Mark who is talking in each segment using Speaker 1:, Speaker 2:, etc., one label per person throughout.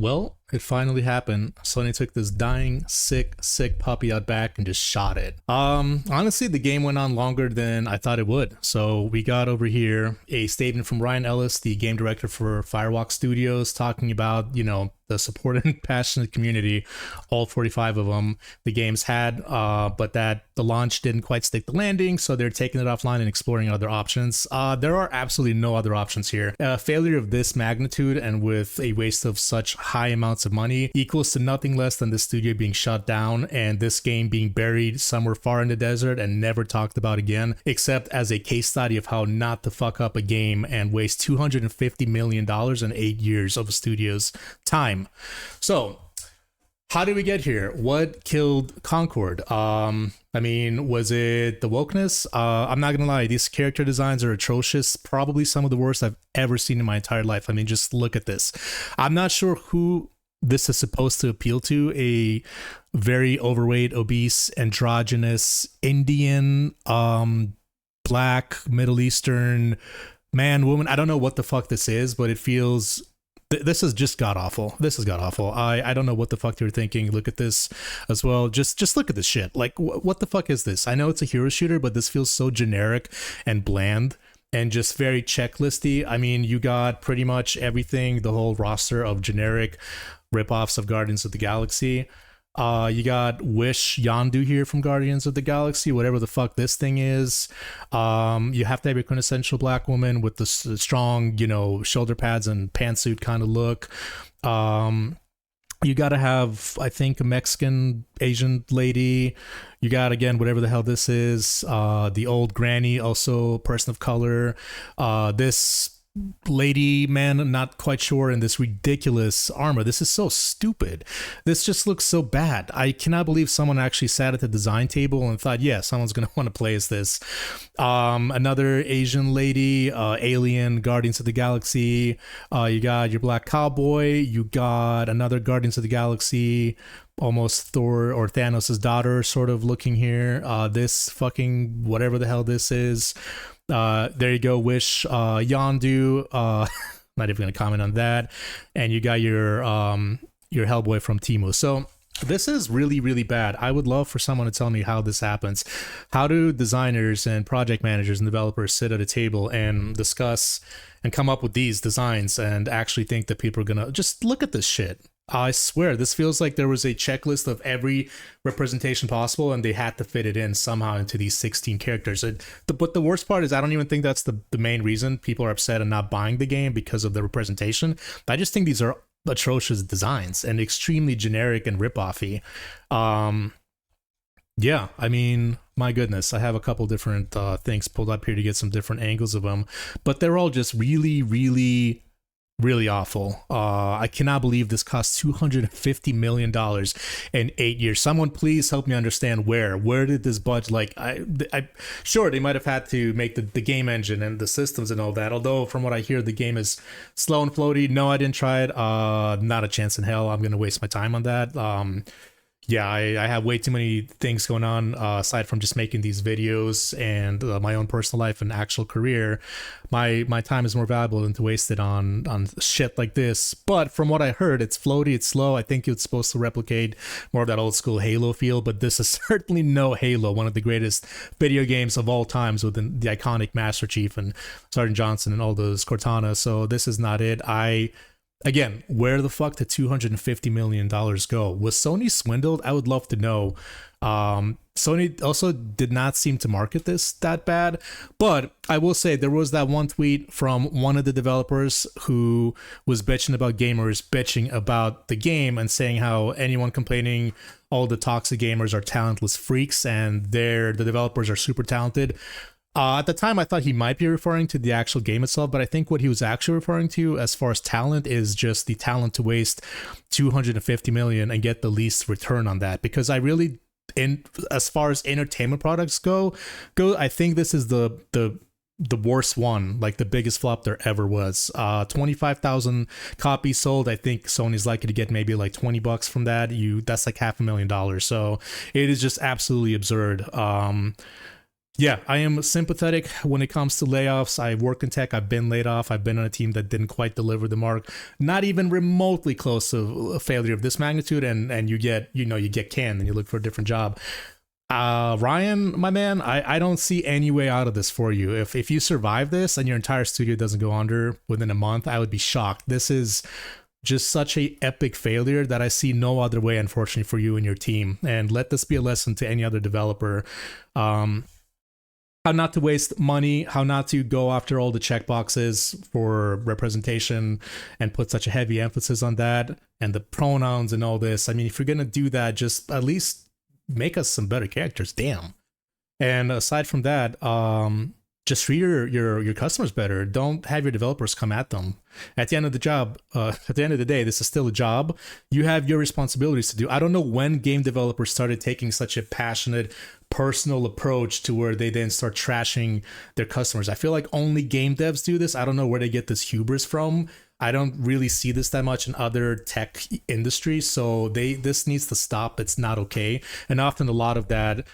Speaker 1: Well, it finally happened. Sony took this dying, sick puppy out back and just shot it. Honestly, the game went on longer than I thought it would. So we got over here a statement from Ryan Ellis, the game director for Firewalk Studios, talking about, the support and passionate community, all 45 of them the games had, but that the launch didn't quite stick the landing, so they're taking it offline and exploring other options. There are absolutely no other options here. A failure of this magnitude and with a waste of such high amounts of money equals to nothing less than the studio being shut down and this game being buried somewhere far in the desert and never talked about again, except as a case study of how not to fuck up a game and waste $250 million in 8 years of a studio's time. So, how did we get here? What killed Concord? Was it the wokeness? I'm not gonna lie, these character designs are atrocious. Probably some of the worst I've ever seen in my entire life. I mean, just look at this. I'm not sure who this is supposed to appeal to. A very overweight, obese, androgynous, Indian, black, Middle Eastern man, woman. I don't know what the fuck this is, but it feels... This is just god awful. This is god awful. I don't know what the fuck they were thinking. Look at this as well. Just look at this shit. Like, what the fuck is this? I know it's a hero shooter, but this feels so generic and bland and just very checklisty. I mean, you got pretty much everything, the whole roster of generic ripoffs of Guardians of the Galaxy. You got Wish Yondu here from Guardians of the Galaxy, whatever the fuck this thing is. You have to have your quintessential black woman with the strong, shoulder pads and pantsuit kind of look. You got to have, I think, a Mexican Asian lady. You got, again, whatever the hell this is. The old granny, also person of color. This lady, man, I'm not quite sure, in this ridiculous armor. This is so stupid. This just looks so bad. I cannot believe someone actually sat at the design table and thought, yeah, someone's gonna want to play as this. Another Asian lady, alien, Guardians of the Galaxy. You got your black cowboy. You got another Guardians of the Galaxy, almost Thor or Thanos' daughter sort of looking here. This fucking whatever the hell this is. There you go, Wish Yondu. Not even gonna comment on that. And you got your Hellboy from Temu. So this is really, really bad. I would love for someone to tell me how this happens. How do designers and project managers and developers sit at a table and discuss and come up with these designs and actually think that people are gonna just look at this shit? I swear, this feels like there was a checklist of every representation possible and they had to fit it in somehow into these 16 characters. But the worst part is I don't even think that's the main reason people are upset and not buying the game because of the representation. I just think these are atrocious designs and extremely generic and rip-offy. Yeah, I mean, my goodness, I have a couple different things pulled up here to get some different angles of them, but they're all just really, really... really awful. I cannot believe this cost $250 million in 8 years. Someone please help me understand where did this budget, like, I sure they might have had to make the game engine and the systems and all that, although from what I hear the game is slow and floaty. No, I didn't try it. Not a chance in hell. I'm gonna waste my time on that. Yeah, I have way too many things going on aside from just making these videos and my own personal life and actual career. My time is more valuable than to waste it on shit like this. But from what I heard, it's floaty, it's slow. I think it's supposed to replicate more of that old school Halo feel, but this is certainly no Halo, one of the greatest video games of all times with the iconic Master Chief and Sergeant Johnson and all those Cortana. So this is not it. Again, where the fuck did $250 million go? Was Sony swindled? I would love to know. Sony also did not seem to market this that bad, but I will say there was that one tweet from one of the developers who was bitching about gamers bitching about the game and saying how anyone complaining all the toxic gamers are talentless freaks and the developers are super talented. At the time, I thought he might be referring to the actual game itself, but I think what he was actually referring to as far as talent is just the talent to waste $250 million and get the least return on that. Because I really, as far as entertainment products go, I think this is the worst one, like the biggest flop there ever was. 25,000 copies sold. I think Sony's likely to get maybe like $20 from that. That's like $500,000. So it is just absolutely absurd. Yeah, I am sympathetic when it comes to layoffs. I work in tech. I've been laid off. I've been on a team that didn't quite deliver the mark, not even remotely close to a failure of this magnitude. And you get, you get canned and you look for a different job. Ryan, my man, I don't see any way out of this for you. If you survive this and your entire studio doesn't go under within a month, I would be shocked. This is just such a epic failure that I see no other way, unfortunately, for you and your team. And let this be a lesson to any other developer. How not to waste money, how not to go after all the checkboxes for representation and put such a heavy emphasis on that, and the pronouns and all this. I mean, if you're going to do that, just at least make us some better characters. Damn. And aside from that, just treat your customers better. Don't have your developers come at them. At the end of the day, this is still a job. You have your responsibilities to do. I don't know when game developers started taking such a passionate, personal approach to where they then start trashing their customers. I feel like only game devs do this. I don't know where they get this hubris from. I don't really see this that much in other tech industries. So this needs to stop. It's not okay. And often a lot of that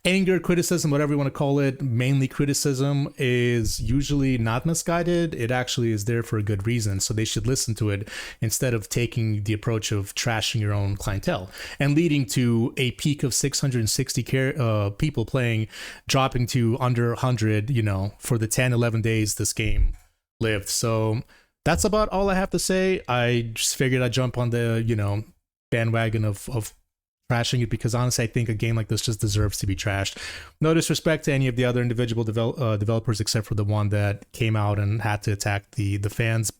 Speaker 1: anger, criticism, whatever you want to call it, mainly criticism, is usually not misguided. It actually is there for a good reason. So they should listen to it instead of taking the approach of trashing your own clientele and leading to a peak of 660 people playing, dropping to under 100, for the 10, 11 days this game lived. So that's about all I have to say. I just figured I'd jump on the, bandwagon of trashing it, because honestly I think a game like this just deserves to be trashed. No disrespect to any of the other individual developers except for the one that came out and had to attack the fans.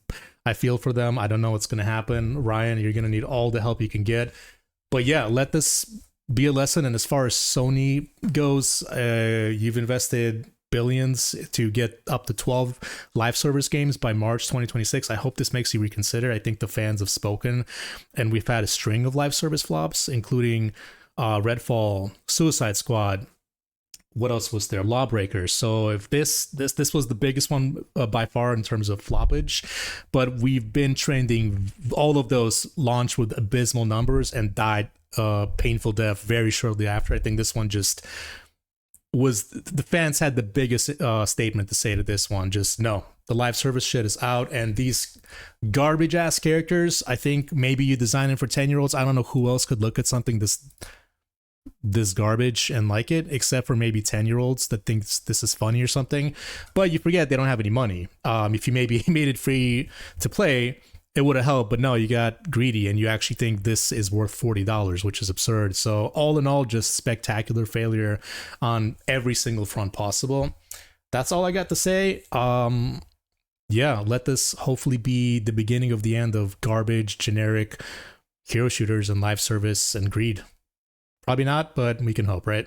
Speaker 1: I feel for them. I don't know what's going to happen. Ryan, you're going to need all the help you can get. But yeah, let this be a lesson. And as far as Sony goes, you've invested billions to get up to 12 live service games by March 2026. I hope this makes you reconsider. I think the fans have spoken, and we've had a string of live service flops, including Redfall, Suicide Squad. What else was there? Lawbreakers. So if this was the biggest one by far in terms of floppage, but we've been trending. All of those launched with abysmal numbers and died painful death very shortly after. I think this one just was, the fans had the biggest statement to say to this one. Just no, the live service shit is out, and these garbage ass characters, I think maybe you design them for 10-year-olds. I don't know who else could look at something this garbage and like it, except for maybe 10-year-olds that thinks this is funny or something. But you forget they don't have any money. If you maybe made it free to play, it would have helped, but no, you got greedy and you actually think this is worth $40, which is absurd. So all in all, just spectacular failure on every single front possible. That's all I got to say. Yeah, let this hopefully be the beginning of the end of garbage, generic hero shooters and live service and greed. Probably not, but we can hope, right?